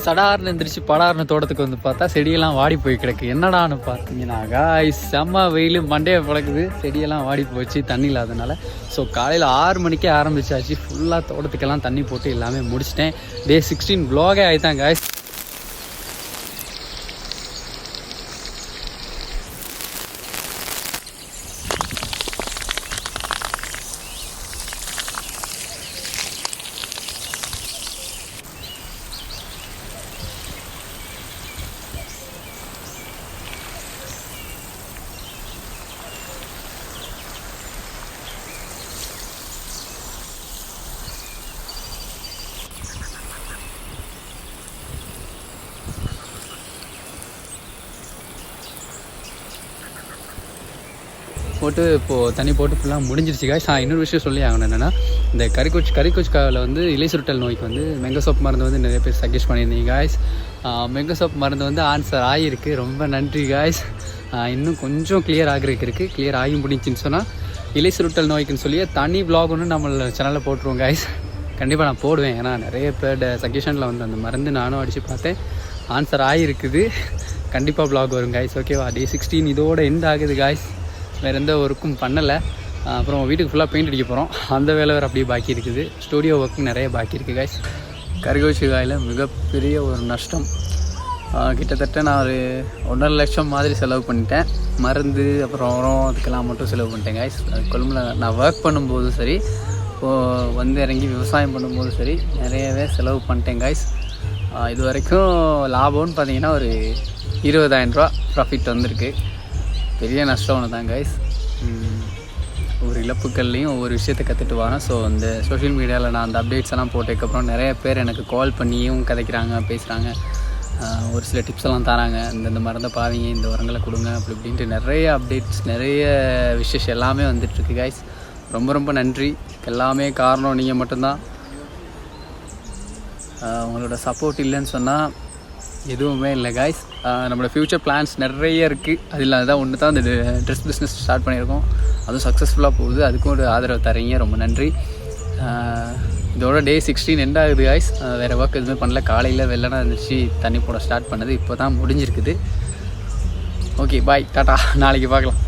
சடார்னு எந்திரிச்சு படார்னு தோட்டத்துக்கு வந்து பார்த்தா செடியெல்லாம் வாடி போய் கிடக்கு. என்னடான்னு பார்த்தீங்கன்னா காய்ஸ் செம்ம வெயில் மண்டையை பழக்குது, செடியெல்லாம் வாடி போச்சு தண்ணி இல்லாதனால. ஸோ காலையில் 6 மணிக்கே ஆரம்பிச்சாச்சு. ஃபுல்லாக தோட்டத்துக்கெல்லாம் தண்ணி போட்டு எல்லாமே முடிச்சிட்டேன். டே 16 vlog ஆகிட்டான் காய்ஸ். போட்டு இப்போது தண்ணி போட்டு ஃபுல்லாக முடிஞ்சிருச்சு காய்ஸ். இன்னொரு விஷயம் சொல்லி ஆகணும் என்னென்னா, இந்த கறிக்கொச்சிக்காவில் வந்து இலை சுருட்டல் நோய்க்கு வந்து மெங்க சோப் மருந்து வந்து நிறைய பேர் சஜெஸ்ட் பண்ணியிருந்தீங்க காய்ஸ். மெங்க சோப் மருந்து வந்து ஆன்சர் ஆகியிருக்கு. ரொம்ப நன்றி காய்ஸ். இன்னும் கொஞ்சம் கிளியர் ஆகிறதுக்கு இருக்குது. கிளியர் ஆகி முடிஞ்சின்னு சொன்னால் இலை சுருட்டல் நோய்க்குன்னு சொல்லி தனி vlog ஒன்று நம்ம சேனலில் போட்டுருவோம் காய்ஸ். கண்டிப்பாக நான் போடுவேன். ஏன்னா நிறைய பேர் சஜஷனில் வந்து அந்த மருந்து நானும் அடித்து பார்த்தேன், ஆன்சர் ஆகிருக்குது. கண்டிப்பாக vlog வரும் காய்ஸ். ஓகேவா? டே 16 இதோட எண்ட் ஆகுது காய்ஸ். வேறு எந்த ஒர்க்கும் பண்ணலை. அப்புறம் வீட்டுக்கு ஃபுல்லாக பெயிண்ட் அடிக்க போகிறோம். அந்த வேலை வேறு அப்படியே பாக்கி இருக்குது. ஸ்டூடியோ ஒர்க்கு நிறைய பாக்கி இருக்குது காய்ஸ். கறிக்கொச்சிக்காயில் மிகப்பெரிய ஒரு நஷ்டம். கிட்டத்தட்ட நான் ஒரு 1.5 லட்சம் மாதிரி செலவு பண்ணிட்டேன். மருந்து அப்புறம் உரம் அதுக்கெல்லாம் மட்டும் செலவு பண்ணிட்டேன் காய்ஸ். கொழும்புல நான் ஒர்க் பண்ணும்போதும் சரி, இப்போது வந்து இறங்கி விவசாயம் பண்ணும்போதும் சரி, நிறையவே செலவு பண்ணிட்டேன் காய்ஸ். இது வரைக்கும் லாபம்னு பார்த்தீங்கன்னா ஒரு 20,000 ரூபா ப்ராஃபிட் வந்திருக்கு. பெரிய நஷ்டம் ஒன்று தான் கைஸ். ஒவ்வொரு இழப்புகள்லையும் ஒவ்வொரு விஷயத்தை கற்றுட்டு வரேன். ஸோ இந்த சோஷியல் மீடியாவில் நான் அந்த அப்டேட்ஸ் எல்லாம் போட்டதுக்கப்புறம் நிறைய பேர் எனக்கு கால் பண்ணியும் கதைக்கிறாங்க, பேசுகிறாங்க. ஒரு சில டிப்ஸ் எல்லாம் தராங்க. இந்த மருந்தை பாவீங்க, இந்த உரங்களை கொடுங்க, அப்படி இப்படின்ட்டு நிறைய அப்டேட்ஸ், நிறைய விஷஸ் எல்லாமே வந்துட்டுருக்கு கைஸ். ரொம்ப ரொம்ப நன்றி. எல்லாமே காரணம் நீங்கள் மட்டும்தான். உங்களோட சப்போர்ட் இல்லைன்னு சொன்னால் எதுவுமே இல்லை காய்ஸ். நம்மளோட ஃப்யூச்சர் பிளான்ஸ் நிறைய இருக்குது. அது இல்லாத ஒன்று தான் இந்த ட்ரெஸ் பிஸ்னஸ் ஸ்டார்ட் பண்ணியிருக்கோம். அதுவும் சக்ஸஸ்ஃபுல்லாக போகுது. அதுக்கும் ஒரு ஆதரவு தரீங்க, ரொம்ப நன்றி. இதோட டே 16 எண்ட் ஆகுது காய்ஸ். வேறு ஒர்க் எதுவுமே பண்ணல. காலையில் வெள்ளனா இருந்துச்சு தண்ணி போட ஸ்டார்ட் பண்ணது. இப்போ தான் முடிஞ்சிருக்குது. Okay bye, tata. நாளைக்கு பார்க்கலாம்.